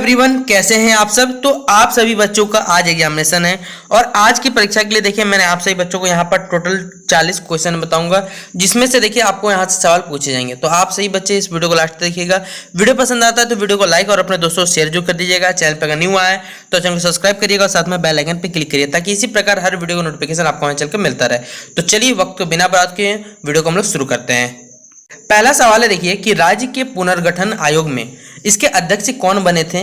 Everyone, कैसे हैं आप सब। तो आप सभी बच्चों का आज एग्जामिनेशन है और आज की परीक्षा के लिए देखिए मैंने आप सभी बच्चों को यहाँ पर टोटल 40 क्वेश्चन बताऊंगा, जिसमें से देखिए आपको यहाँ से सवाल पूछे जाएंगे। तो आप सभी बच्चे इस वीडियो को लास्ट तक देखिएगा। वीडियो पसंद आता है तो वीडियो को लाइक और अपने दोस्तों को शेयर जो कर दीजिएगा। चैनल पर अगर न्यू आए तो चैनल को सब्सक्राइब करिएगा और साथ में बेल आइकन पर क्लिक करिए ताकि इसी प्रकार हर वीडियो का नोटिफिकेशन आपको वहाँ चलकर मिलता रहे। तो चलिए वक्त को बिना बर्बाद किए वीडियो को हम लोग शुरू करते हैं। पहला सवाल है देखिए कि राज्य के पुनर्गठन आयोग में इसके अध्यक्ष कौन बने थे।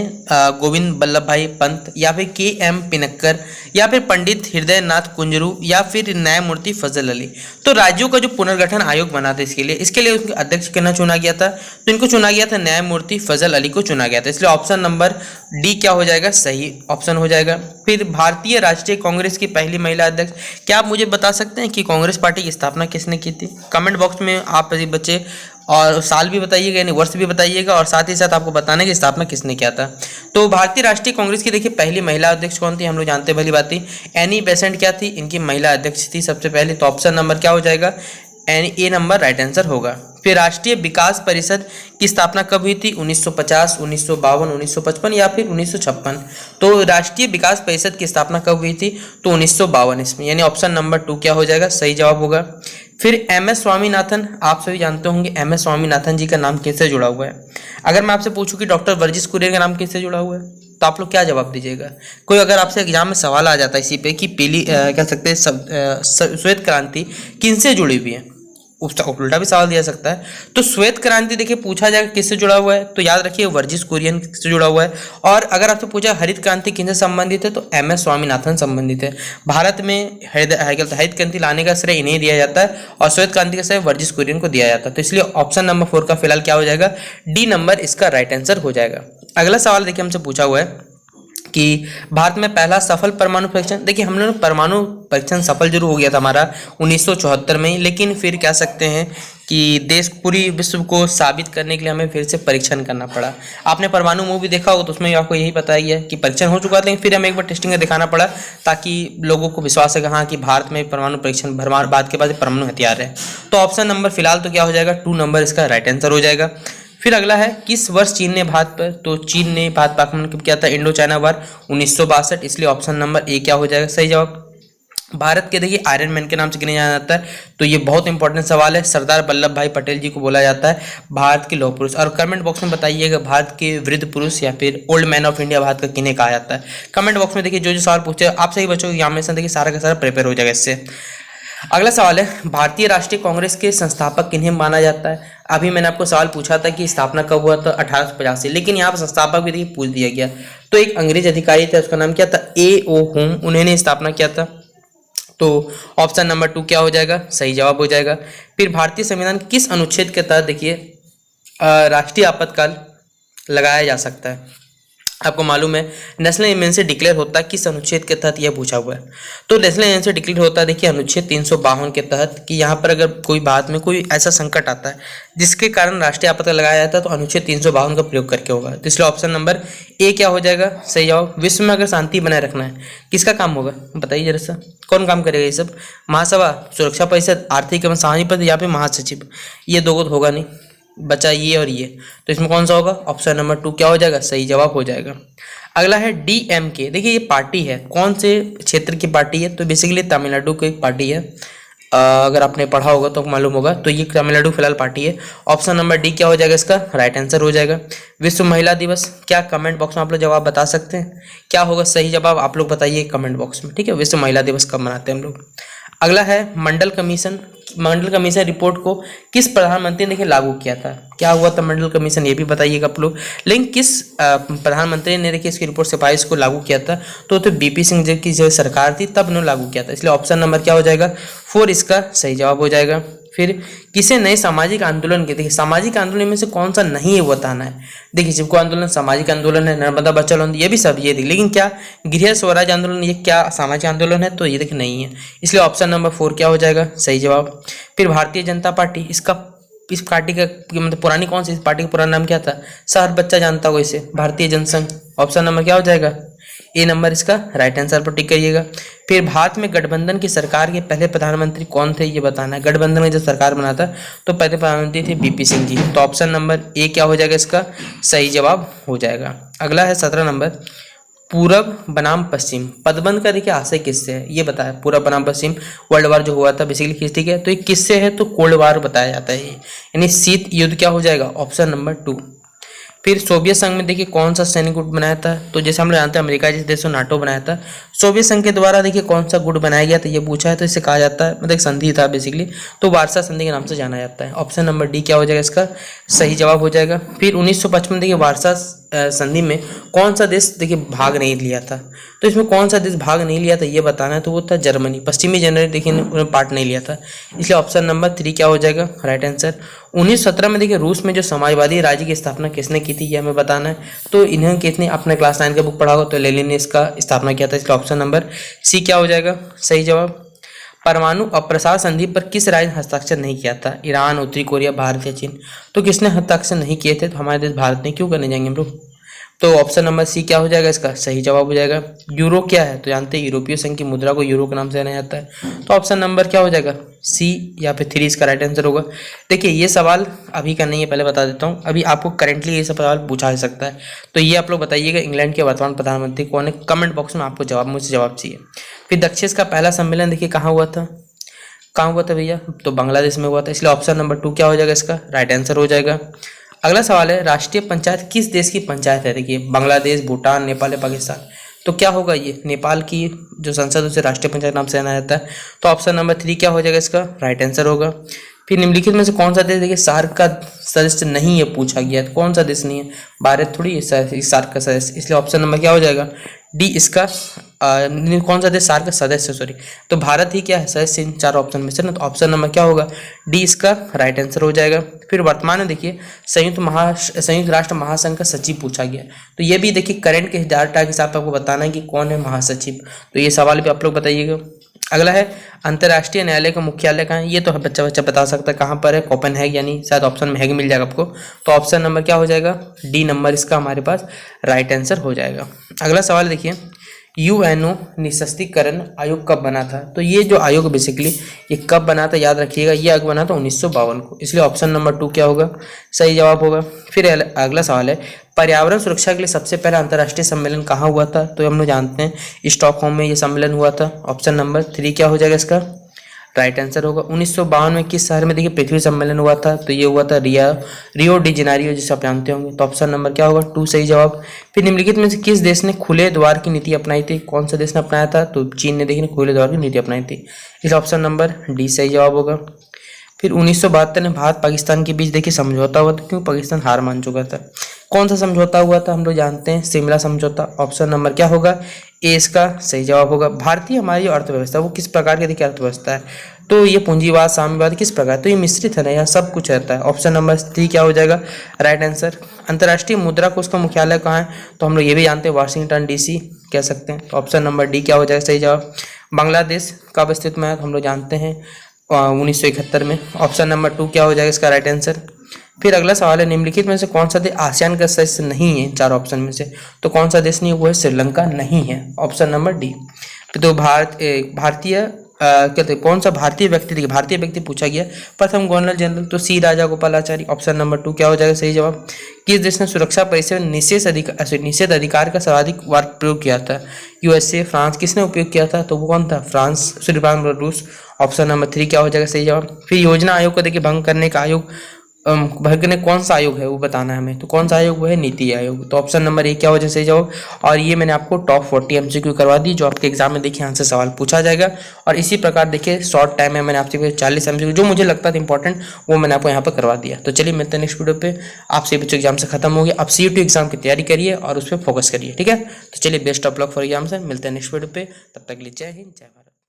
गोविंद बल्लभ भाई पंत या फिर के.एम. पिनक्कर या फिर पंडित हृदय नाथ कुंजरू या फिर न्यायमूर्ति फजल अली। तो राज्यों का जो पुनर्गठन आयोग बना था इसके लिए उनके अध्यक्ष किन्हें चुना गया था, तो इनको चुना गया था न्यायमूर्ति फजल अली को चुना गया था। इसलिए ऑप्शन नंबर डी क्या हो जाएगा, सही ऑप्शन हो जाएगा। फिर भारतीय राष्ट्रीय कांग्रेस की पहली महिला अध्यक्ष, क्या आप मुझे बता सकते हैं कि कांग्रेस पार्टी की स्थापना किसने की थी। कमेंट बॉक्स में आप सभी बच्चे और साल भी बताइएगा, यानी वर्ष भी बताइएगा और साथ ही साथ आपको बताना है कि स्थापना किसने किया था। तो भारतीय राष्ट्रीय कांग्रेस की देखिए पहली महिला अध्यक्ष कौन थी, हम लोग जानते हैं भली बात थी, एनी बेसेंट क्या थी, इनकी महिला अध्यक्ष थी सबसे पहले। तो ऑप्शन नंबर क्या हो जाएगा, ए नंबर राइट आंसर होगा। फिर राष्ट्रीय विकास परिषद की स्थापना कब हुई थी, 1950, 1952, 1955 या फिर 1956। तो राष्ट्रीय विकास परिषद की स्थापना कब हुई थी, तो 1952 इसमें, यानी ऑप्शन नंबर 2 क्या हो जाएगा, सही जवाब होगा। फिर एम.एस. स्वामीनाथन, आप सभी जानते होंगे एम.एस. स्वामीनाथन जी का नाम किससे जुड़ा हुआ है। अगर मैं आपसे पूछूं कि डॉक्टर वर्गीस कुरियन का नाम किससे जुड़ा हुआ है, तो आप लोग क्या जवाब दीजिएगा। कोई अगर आपसे एग्जाम में सवाल आ जाता है इसी पे कि पीली कह सकते हैं श्वेत क्रांति किनसे जुड़ी हुई है, उसका उल्टा भी सवाल दिया सकता है। तो श्वेत क्रांति देखिए पूछा जाएगा किससे जुड़ा हुआ है, तो याद रखिए वर्गीस कुरियन से जुड़ा हुआ है। और अगर आपसे पूछा हरित क्रांति किनसे संबंधित है, तो एम.एस. स्वामीनाथन संबंधित है। भारत में हरित क्रांति लाने का श्रेय इन्हें दिया जाता है और श्वेत क्रांति का श्रेय वर्गीस कुरियन को दिया जाता है। तो इसलिए ऑप्शन नंबर 4 का फिलहाल क्या हो जाएगा, डी नंबर इसका राइट आंसर हो जाएगा। अगला सवाल देखिए हमसे पूछा हुआ है कि भारत में पहला सफल परमाणु परीक्षण, देखिए हम लोग परमाणु परीक्षण सफल जरूर हो गया था हमारा 1974 में, लेकिन फिर कह सकते हैं कि देश पूरी विश्व को साबित करने के लिए हमें फिर से परीक्षण करना पड़ा। आपने परमाणु मूवी देखा हो तो उसमें आपको यही पता ही है कि परीक्षण हो चुका था, लेकिन फिर हमें एक बार टेस्टिंग में दिखाना पड़ा ताकि लोगों को विश्वास है कि हाँ कि भारत में परमाणु परीक्षण बाद के बाद परमाणु हथियार है। तो ऑप्शन नंबर फिलहाल तो क्या हो जाएगा, 2 नंबर इसका राइट आंसर हो जाएगा। फिर अगला है किस वर्ष चीन ने भारत पर, तो चीन ने भारत पर आक्रमण कब किया था, इंडो चाइना वार 1962, इसलिए ऑप्शन नंबर ए क्या हो जाएगा, सही जवाब। भारत के देखिए आयरन मैन के नाम से गिना जाता है, तो ये बहुत इंपॉर्टेंट सवाल है। सरदार वल्लभ भाई पटेल जी को बोला जाता है भारत के लौह पुरुष। और कमेंट बॉक्स में बताइएगा भारत के वृद्ध पुरुष या फिर old man of India Bharat का किन्हें कहा जाता है। कमेंट बॉक्स में देखिए जो सवाल पूछे आप सही बच्चों के एग्जामिनेशन देखिए सारा का सारा प्रिपेयर हो जाएगा इससे। अगला सवाल है भारतीय राष्ट्रीय कांग्रेस के संस्थापक किन्हें माना जाता है। अभी मैंने आपको सवाल पूछा था कि स्थापना कब हुआ था, 1885, लेकिन यहाँ पर संस्थापक भी देखिए पूछ दिया गया। तो एक अंग्रेज अधिकारी थे, उसका नाम क्या था, ए.ओ. होम, उन्होंने स्थापना किया था। तो ऑप्शन नंबर 2 क्या हो जाएगा, सही जवाब हो जाएगा। फिर भारतीय संविधान किस अनुच्छेद के तहत देखिए राष्ट्रीय आपातकाल लगाया जा सकता है। आपको मालूम है नेशनल इमरजेंसी डिक्लेयर होता है किस अनुच्छेद के तहत यह पूछा हुआ है। तो नेशनल इमरजेंसी डिक्लेयर होता है देखिए अनुच्छेद 352 के तहत, कि यहाँ पर अगर कोई बात में कोई ऐसा संकट आता है जिसके कारण राष्ट्रीय आपातकाल लगाया जाता है तो अनुच्छेद 352 का प्रयोग करके होगा। तो इसलिए ऑप्शन नंबर ए क्या हो जाएगा, सही जवाब। विश्व में अगर शांति बनाए रखना है किसका काम होगा, बताइए जरा सा, कौन काम करेगा ये सब, महासभा, सुरक्षा परिषद, आर्थिक एवं सामाजिक परिषद या फिर महासचिव। ये दो तो होगा नहीं, बचा ये और ये, तो इसमें कौन सा होगा, ऑप्शन नंबर 2 क्या हो जाएगा, सही जवाब हो जाएगा। अगला है डीएमके, देखिए ये पार्टी है, कौन से क्षेत्र की पार्टी है, तो बेसिकली तमिलनाडु की एक पार्टी है। अगर आपने पढ़ा होगा तो मालूम होगा, तो ये तमिलनाडु फिलहाल पार्टी है। ऑप्शन नंबर डी क्या हो जाएगा, इसका राइट आंसर हो जाएगा। विश्व महिला दिवस, क्या कमेंट बॉक्स में आप लोग जवाब बता सकते हैं, क्या होगा सही जवाब, आप लोग बताइए कमेंट बॉक्स में, ठीक है। विश्व महिला दिवस कब मनाते हैं हम लोग। अगला है मंडल कमीशन रिपोर्ट को किस प्रधानमंत्री ने देखिए लागू किया था, क्या हुआ था मंडल कमीशन, ये भी बताइएगा आप लोग। लेकिन किस प्रधानमंत्री ने देखिए इसकी रिपोर्ट सिफारिश को लागू किया था, तो बीपी सिंह जी की जो सरकार थी तब उन्होंने लागू किया था, इसलिए ऑप्शन नंबर क्या हो जाएगा, 4 इसका सही जवाब हो जाएगा। फिर किसे नए सामाजिक आंदोलन के, देखिए सामाजिक आंदोलन में से कौन सा नहीं है वो बताना है। देखिए चिपको आंदोलन सामाजिक आंदोलन है, नर्मदा बचाओ आंदोलन ये भी सब ये देखिए, लेकिन क्या गृह स्वराज आंदोलन ये क्या सामाजिक आंदोलन है, तो ये देखिए नहीं है, इसलिए ऑप्शन नंबर 4 क्या हो जाएगा, सही जवाब। फिर भारतीय जनता पार्टी, इस पार्टी का मतलब पुरानी कौन सी, इस पार्टी का पुराना नाम क्या था, हर बच्चा जानता होगा इसे, भारतीय जनसंघ। ऑप्शन नंबर क्या हो जाएगा, ए नंबर इसका राइट आंसर पर टिक करिएगा। फिर भारत में गठबंधन की सरकार के पहले प्रधानमंत्री कौन थे ये बताना है। गठबंधन में जब सरकार बना था तो पहले प्रधानमंत्री थे बीपी सिंह जी। तो ऑप्शन नंबर ए क्या हो जाएगा इसका सही जवाब हो जाएगा। अगला है 17 नंबर, पूरब बनाम पश्चिम पदबंध का देखिए आशय किससे है ये बताया। पूरब बनाम पश्चिम वर्ल्ड वार जो हुआ था बेसिकली किस, ठीक है, तो ये किससे है तो कोल्ड वार बताया जाता है, यानी शीत युद्ध क्या हो जाएगा ऑप्शन नंबर 2। फिर सोवियत संघ में देखिए कौन सा सैनिक गुट बनाया था, तो जैसे हम लोग जानते हैं अमेरिका जिस देश को नाटो बनाया था, सोवियत संघ के द्वारा देखिए कौन सा गुट बनाया गया था ये पूछा है, तो इसे कहा जाता है मतलब एक संधि था बेसिकली, तो वार्सा संधि के नाम से जाना जाता है। ऑप्शन नंबर डी क्या हो जाएगा इसका सही जवाब हो जाएगा। फिर 1955 देखिए वार्सा संधि में कौन सा देश देखिए भाग नहीं लिया था, तो इसमें कौन सा देश भाग नहीं लिया था ये बताना है, तो वो था जर्मनी। पश्चिमी जर्मनी देखिए उन्होंने पार्ट नहीं लिया था, इसलिए ऑप्शन नंबर 3 क्या हो जाएगा राइट आंसर। 1917 में देखिए रूस में जो समाजवादी राज्य की स्थापना किसने की थी ये हमें बताना है, तो इन्हें कितने अपने क्लास 9 का बुक पढ़ा हो तो लेनिन ने इसका स्थापना किया था, इसलिए ऑप्शन नंबर सी क्या हो जाएगा सही जवाब। परमाणु अप्रसार संधि पर किस राज्य ने हस्ताक्षर नहीं किया था, ईरान, उत्तरी कोरिया, भारत या चीन, तो किसने हस्ताक्षर नहीं किए थे, तो हमारे देश भारत ने, क्यों करने जाएंगे हम लोग, तो ऑप्शन नंबर सी क्या हो जाएगा इसका सही जवाब हो जाएगा। यूरो क्या है तो जानते हैं यूरोपीय संघ की मुद्रा को यूरो के नाम से जाना जाता है, तो ऑप्शन नंबर क्या हो जाएगा सी या फिर 3 इसका राइट आंसर होगा। देखिए ये सवाल अभी का नहीं है, पहले बता देता हूँ, अभी आपको करेंटली ये सब सवाल पूछा जा सकता है, तो ये आप लोग बताइएगा इंग्लैंड के वर्तमान प्रधानमंत्री कौन है, कमेंट बॉक्स में आपको जवाब मुझसे जवाब चाहिए। फिर दक्षिण का पहला सम्मेलन देखिए कहाँ हुआ था भैया, तो बांग्लादेश में हुआ था, इसलिए ऑप्शन नंबर 2 क्या हो जाएगा इसका राइट आंसर हो जाएगा। अगला सवाल है राष्ट्रीय पंचायत किस देश की पंचायत है, देखिए बांग्लादेश, भूटान, नेपाल या पाकिस्तान, तो क्या होगा ये नेपाल की जो संसद उसे राष्ट्रीय पंचायत नाम से जाना जाता है, तो ऑप्शन नंबर 3 क्या हो जाएगा इसका राइट आंसर होगा। फिर निम्नलिखित में से कौन सा देश देखिए सार्क का सदस्य नहीं है पूछा गया है, कौन सा देश नहीं है, भारत थोड़ी है सार्क का सदस्य, इसलिए ऑप्शन नंबर क्या हो जाएगा डी इसका कौन सा देश सार्क का सदस्य सॉरी, तो भारत ही क्या है सदस्य इन 4 ऑप्शन में से ना, तो ऑप्शन नंबर क्या होगा डी इसका राइट आंसर हो जाएगा। फिर वर्तमान में देखिए संयुक्त राष्ट्र महासंघ का सचिव पूछा गया, तो ये भी देखिए करंट के डाटा के हिसाब से आपको बताना है कि कौन है महासचिव, तो ये सवाल भी आप लोग बताइएगा। अगला है अंतर्राष्ट्रीय न्यायालय का मुख्यालय कहाँ है, ये तो बच्चा बता सकता है कहाँ पर है, कोपेनहेग, यानी शायद ऑप्शन में हैग मिल जाएगा आपको, तो ऑप्शन नंबर क्या हो जाएगा डी नंबर इसका हमारे पास राइट आंसर हो जाएगा। अगला सवाल देखिए यूएनओ निशस्त्रीकरण आयोग कब बना था, तो ये जो आयोग बेसिकली ये कब बना था याद रखिएगा, ये आयोग बना था 1952 को, इसलिए ऑप्शन नंबर 2 क्या होगा सही जवाब होगा। फिर अगला सवाल है पर्यावरण सुरक्षा के लिए सबसे पहला अंतर्राष्ट्रीय सम्मेलन कहाँ हुआ था, तो हम लोग जानते हैं स्टॉकहोम में ये सम्मेलन हुआ था, ऑप्शन नंबर 3 क्या हो जाएगा इसका राइट आंसर होगा। 1952 में किस शहर में देखिए पृथ्वी सम्मेलन हुआ था, तो ये हुआ था रियो डी जेनेरियो जिसे आप जानते होंगे, तो ऑप्शन नंबर क्या होगा 2 सही जवाब। फिर निम्नलिखित में से किस देश ने खुले द्वार की नीति अपनाई थी, कौन सा देश ने अपनाया था, तो चीन ने देखिए खुले द्वार की नीति अपनाई थी, इस ऑप्शन नंबर डी सही जवाब होगा। फिर 1972 में भारत पाकिस्तान के बीच देखिए समझौता हुआ था, क्योंकि पाकिस्तान हार मान चुका था, कौन सा समझौता हुआ था हम लोग जानते हैं शिमला समझौता, ऑप्शन नंबर क्या होगा ए इसका सही जवाब होगा। भारतीय हमारी जो अर्थव्यवस्था वो किस प्रकार की देखिए अर्थव्यवस्था है, तो ये पूंजीवाद साम्यवाद किस प्रकार, तो ये मिश्रित है ना, यहाँ सब कुछ रहता है, ऑप्शन नंबर 3 क्या हो जाएगा राइट आंसर। अंतर्राष्ट्रीय मुद्रा कोष का मुख्यालय कहाँ है, तो हम लोग ये भी जानते हैं वाशिंगटन DC कह सकते हैं, तो ऑप्शन नंबर डी क्या हो जाएगा सही जवाब। बांग्लादेश कब अस्तित्व में है, हम लोग जानते हैं 1971 में, ऑप्शन नंबर 2 क्या हो जाएगा इसका राइट आंसर। फिर अगला सवाल है निम्नलिखित में से कौन सा देश आसियान का सदस्य नहीं है 4 ऑप्शन में से, तो कौन सा देश नहीं है वो है श्रीलंका नहीं है, ऑप्शन नंबर डी। तो कौन सा भारतीय व्यक्ति देखिए भारतीय व्यक्ति पूछा गया प्रथम गवर्नर जनरल, तो सी राजा गोपालाचारी, ऑप्शन नंबर 2 क्या हो जाएगा सही जवाब। किस देश ने सुरक्षा परिषद में निषेध अधिकार का सर्वाधिक बार प्रयोग किया था, USA, फ्रांस, किसने उपयोग किया था, तो वो कौन था फ्रांस, रूस, ऑप्शन नंबर 3 क्या हो जाएगा सही जवाब। फिर योजना आयोग को देखिए भंग करने का आयोग भंग ने कौन सा आयोग है वो बताना है हमें, तो कौन सा आयोग वो है नीति आयोग, तो ऑप्शन नंबर 1 क्या हो जाए सही जवाब। और ये मैंने आपको टॉप 40 MCQ करवा दी जो आपके एग्जाम में देखिए यहाँ से सवाल पूछा जाएगा, और इसी प्रकार देखिए शॉर्ट टाइम में मैंने आपसे 40 MCQ जो मुझे लगता था इंपॉर्टेंट वो मैंने आपको यहाँ पर करवा दिया। तो चलिए मिलते हैं नेक्स्ट वीडियो पे, आपसे बच्चों एग्जाम से खत्म हो गया, आप CUT एग्जाम की तैयारी करिए और उस पर फोकस करिए, ठीक है। तो चलिए best of luck for exam से, मिलते हैं नेक्स्ट वीडियो पे, तब तक के लिए जय हिंद जय भारत।